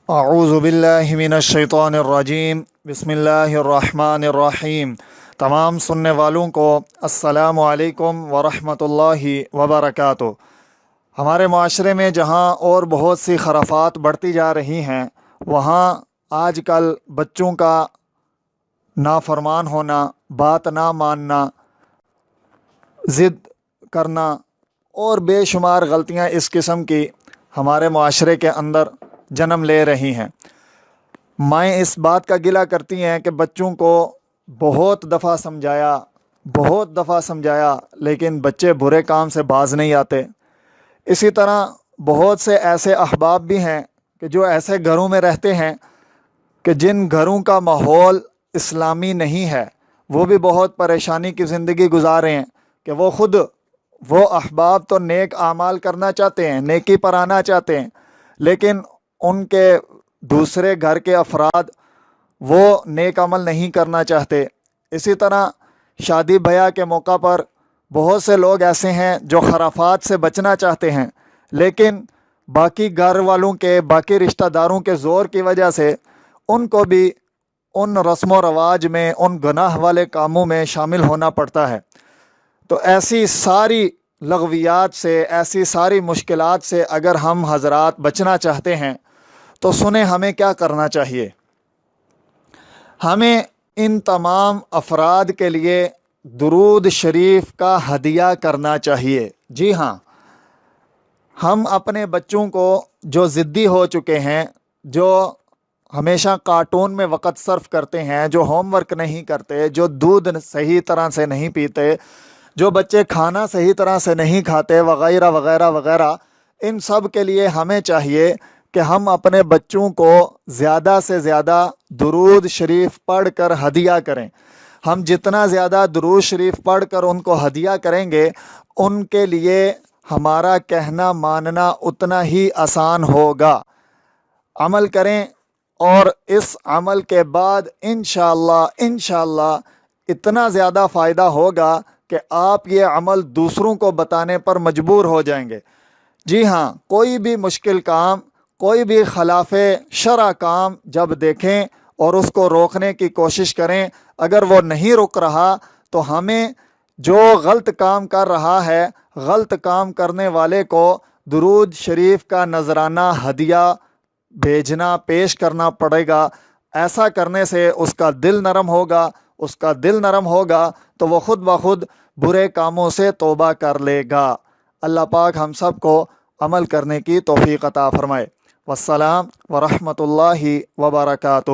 اعوذ باللہ من الشیطان الرجیم، بسم اللہ الرحمن الرحیم۔ تمام سننے والوں کو السلام علیکم ورحمۃ اللہ وبرکاتہ۔ ہمارے معاشرے میں جہاں اور بہت سی خرافات بڑھتی جا رہی ہیں، وہاں آج کل بچوں کا نافرمان ہونا، بات نہ ماننا، ضد کرنا اور بے شمار غلطیاں اس قسم کی ہمارے معاشرے کے اندر جنم لے رہی ہیں۔ مائیں اس بات کا گلہ کرتی ہیں کہ بچوں کو بہت دفعہ سمجھایا لیکن بچے برے کام سے باز نہیں آتے۔ اسی طرح بہت سے ایسے احباب بھی ہیں کہ جو ایسے گھروں میں رہتے ہیں کہ جن گھروں کا ماحول اسلامی نہیں ہے، وہ بھی بہت پریشانی کی زندگی گزارے ہیں کہ وہ احباب تو نیک اعمال کرنا چاہتے ہیں، نیکی پر آنا چاہتے ہیں، لیکن ان کے دوسرے گھر کے افراد وہ نیک عمل نہیں کرنا چاہتے۔ اسی طرح شادی بیاہ کے موقع پر بہت سے لوگ ایسے ہیں جو خرافات سے بچنا چاہتے ہیں، لیکن باقی گھر والوں کے، باقی رشتہ داروں کے زور کی وجہ سے ان کو بھی ان رسم و رواج میں، ان گناہ والے کاموں میں شامل ہونا پڑتا ہے۔ تو ایسی ساری لغویات سے، ایسی ساری مشکلات سے اگر ہم حضرات بچنا چاہتے ہیں تو سنیں ہمیں کیا کرنا چاہیے۔ ہمیں ان تمام افراد کے لیے درود شریف کا ہدیہ کرنا چاہیے۔ جی ہاں، ہم اپنے بچوں کو جو ضدی ہو چکے ہیں، جو ہمیشہ کارٹون میں وقت صرف کرتے ہیں، جو ہوم ورک نہیں کرتے، جو دودھ صحیح طرح سے نہیں پیتے، جو بچے کھانا صحیح طرح سے نہیں کھاتے، وغیرہ وغیرہ وغیرہ، ان سب کے لیے ہمیں چاہیے کہ ہم اپنے بچوں کو زیادہ سے زیادہ درود شریف پڑھ کر ہدیہ کریں۔ ہم جتنا زیادہ درود شریف پڑھ کر ان کو ہدیہ کریں گے، ان کے لیے ہمارا کہنا ماننا اتنا ہی آسان ہوگا۔ عمل کریں اور اس عمل کے بعد انشاءاللہ اتنا زیادہ فائدہ ہوگا کہ آپ یہ عمل دوسروں کو بتانے پر مجبور ہو جائیں گے۔ جی ہاں، کوئی بھی مشکل کام، کوئی بھی خلاف شرع کام جب دیکھیں اور اس کو روکنے کی کوشش کریں، اگر وہ نہیں رک رہا تو ہمیں جو غلط کام کر رہا ہے، غلط کام کرنے والے کو درود شریف کا نذرانہ ہدیہ بھیجنا، پیش کرنا پڑے گا۔ ایسا کرنے سے اس کا دل نرم ہوگا تو وہ خود بخود برے کاموں سے توبہ کر لے گا۔ اللہ پاک ہم سب کو عمل کرنے کی توفیق عطا فرمائے۔ والسلام ورحمۃ اللہ وبرکاتہ۔